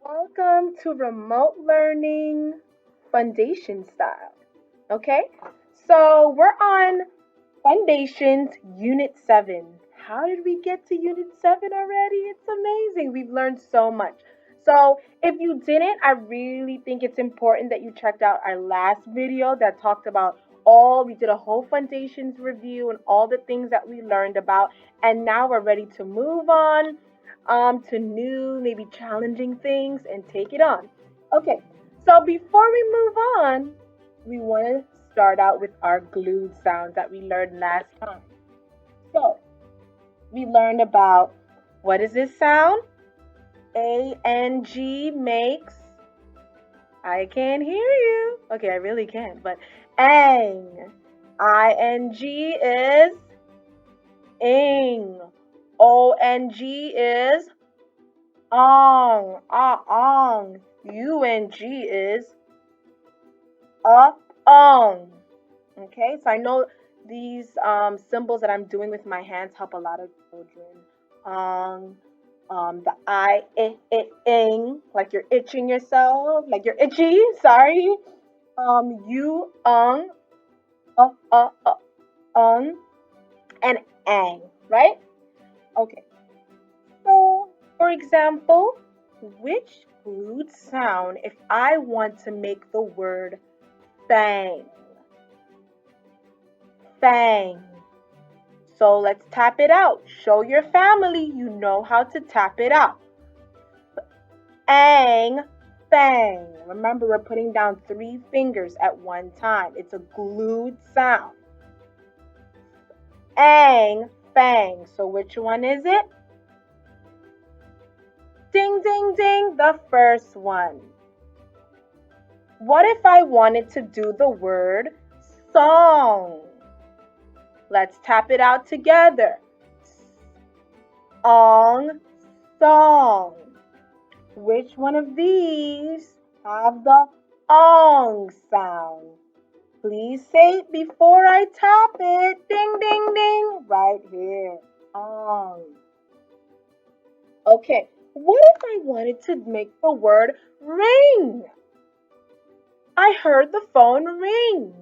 Welcome to Remote Learning Fundations Style. Okay, so we're on Foundations Unit 7. How did we get to Unit 7 already? It's amazing. We've learned so much. So, if you didn't, I really think it's important that you checked out our last video that talked about we did a whole foundations review and all the things that we learned about. And now we're ready to move on to new, maybe challenging things and take it on. Okay, so before we move on, we want to start out with our glued sounds that we learned last time. So we learned about what is this sound? A-N-G makes, I can't hear you. Okay, I really can't, but ang. I-N-G is ing. O-N-G is ong. Ong. U-N-G is ong. Okay, so I know these symbols that I'm doing with my hands help a lot of children. The ing, like you're itching yourself, like you're itchy, sorry. You, and ang, right? Okay, so for example, which glued sound if I want to make the word fang? Fang. So let's tap it out. Show your family you know how to tap it out. Ang, fang. Remember, we're putting down 3 fingers at one time. It's a glued sound. Ang, fang. So which one is it? Ding, ding, ding, the first one. What if I wanted to do the word song? Let's tap it out together. Ong, song. Which one of these have the ong sound? Please say it before I tap it. Ding, ding, ding. Right here. Ong. Okay, what if I wanted to make the word ring? I heard the phone ring.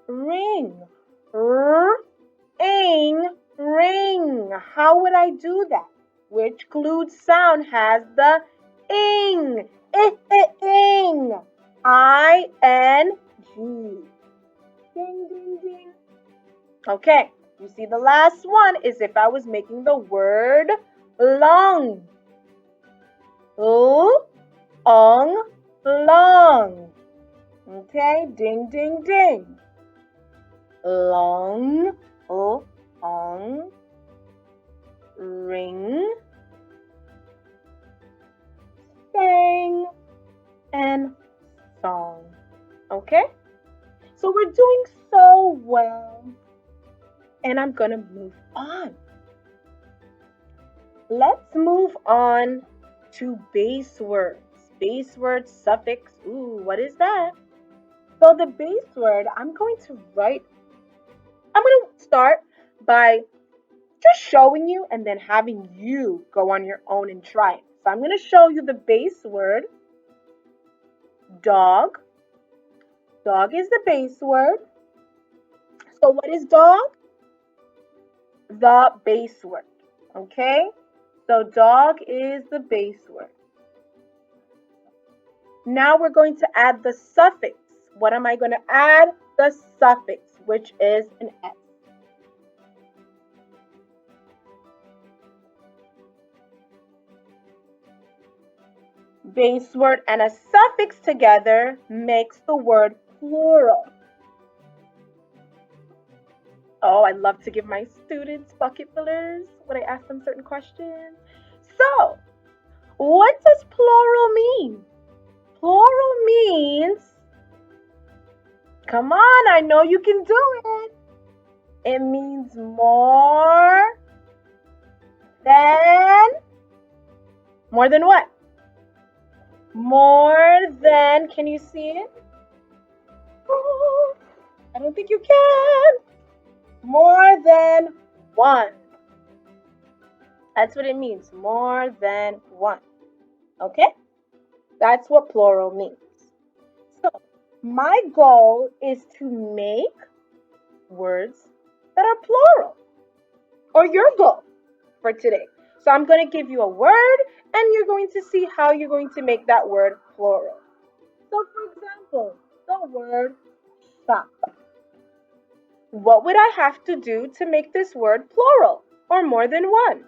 Ring. Ring. Ring. How would I do that? Which glued sound has the ing? Ing. I-N-G. Ding, ding, ding. Okay, you see the last one is if I was making the word long. Ong, long. Okay, ding, ding, ding. Long, ong, ring, sang, and song. Okay? So we're doing so well. And I'm going to move on. Let's move on to base words. Base word, suffix. Ooh, what is that? So the base word, I'm going to start by just showing you and then having you go on your own and try it. So I'm going to show you the base word, dog. Dog is the base word. So what is dog? The base word. Okay? So dog is the base word. Now we're going to add the suffix. What am I going to add? The suffix, which is an S. Base word and a suffix together makes the word plural. Oh, I love to give my students bucket fillers when I ask them certain questions. So, what does plural mean? Plural means, come on, I know you can do it. It means more than what? More than, can you see it? Oh, I don't think you can. More than one. That's what it means, more than one. Okay? That's what plural means. So my goal is to make words that are plural, or your goal for today. So I'm going to give you a word and you're going to see how you're going to make that word plural. So for example, the word shop. What would I have to do to make this word plural or more than one?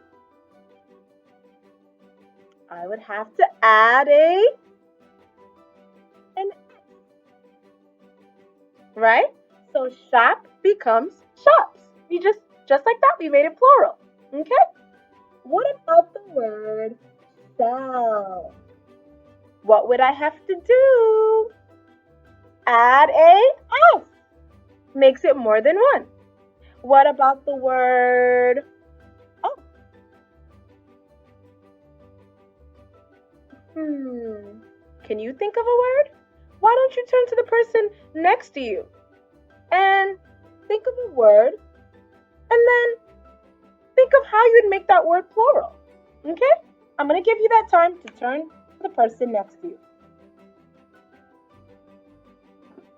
I would have to add an right? So shop becomes shops. We just like that, we made it plural. Okay? What about the word shall? What would I have to do? Add a s. Makes it more than one. What about the word oh? Can you think of a word? Why don't you turn to the person next to you and think of a word and then think of how you would make that word plural. Okay? I'm going to give you that time to turn to the person next to you.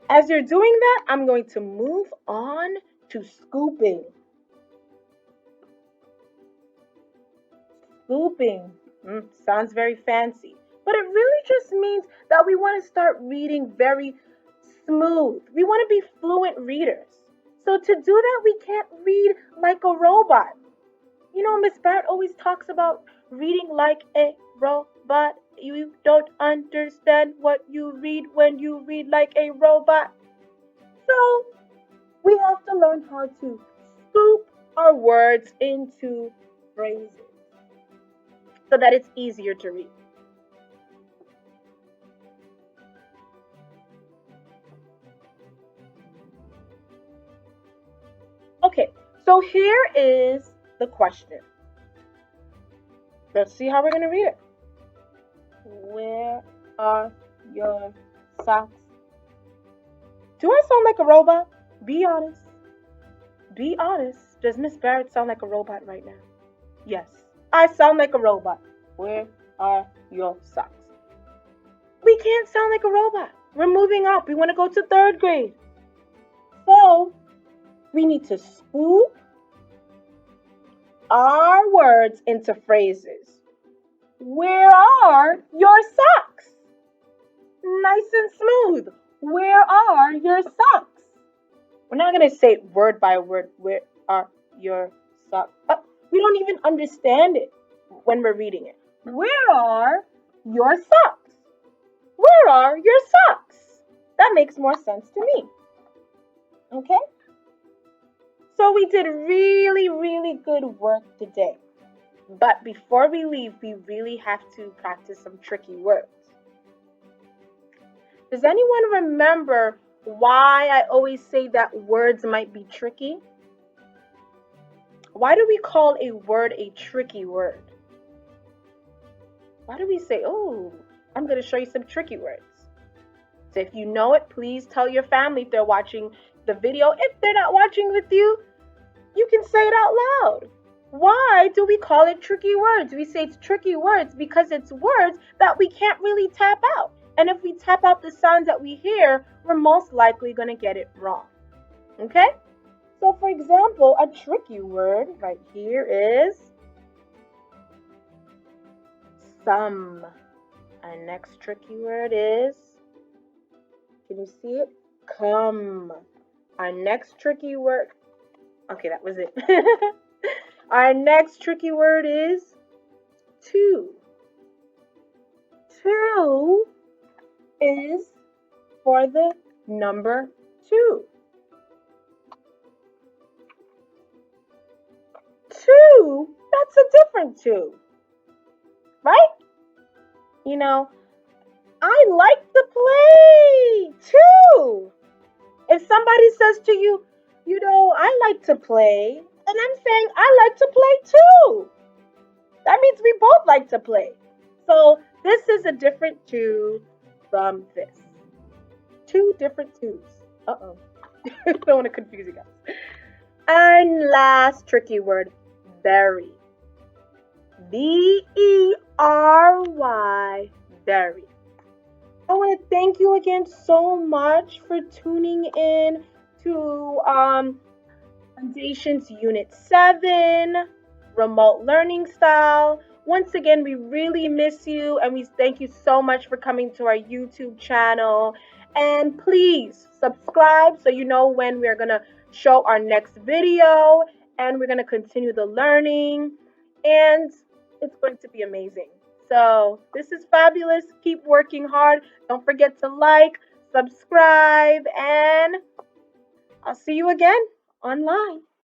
As you're doing that, I'm going to move on to scooping. Scooping. Sounds very fancy, but it really just means that we want to start reading very smooth. We want to be fluent readers. So to do that, we can't read like a robot. You know, Miss Barrett always talks about reading like a robot. You don't understand what you read when you read like a robot. So we have to learn how to scoop our words into phrases so that it's easier to read. Okay, so here is the question. Let's see how we're going to read it. Where are your socks? Do I sound like a robot? Be honest. Be honest. Does Miss Barrett sound like a robot right now? Yes, I sound like a robot. Where are your socks? We can't sound like a robot. We're moving up. We want to go to 3rd grade. So we need to scoop our words into phrases. Where are your socks? Nice and smooth. Where are your socks? We're not going to say word by word. Where are your socks? We don't even understand it when we're reading it. Where are your socks? Where are your socks? That makes more sense to me. Okay? So we did really, really good work today. But before we leave, we really have to practice some tricky words. Does anyone remember why I always say that words might be tricky? Why do we call a word a tricky word? Why do we say, oh, I'm going to show you some tricky words? So if you know it, please tell your family if they're watching the video. If they're not watching with you, you can say it out loud. Why do we call it tricky words? We say it's tricky words because it's words that we can't really tap out. And if we tap out the sounds that we hear, we're most likely going to get it wrong. Okay? So for example, a tricky word right here is some. Our next tricky word is, can you see it? Come. Our next tricky word, okay, that was it. Our next tricky word is two. Two is for the number 2. 2, that's a different 2, right? You know, I like to play too. If somebody says to you, you know, I like to play, and I'm saying I like to play too. That means we both like to play. So this is a different 2 from this. 2 different 2s. Uh-oh. I don't want to confuse you guys. And last tricky word, very. Very, very. I want to thank you again so much for tuning in to Foundations Unit 7, Remote Learning Style. Once again, we really miss you and we thank you so much for coming to our YouTube channel. And please subscribe so you know when we're going to show our next video and we're going to continue the learning. And it's going to be amazing. So, this is fabulous. Keep working hard. Don't forget to like, subscribe, and I'll see you again online.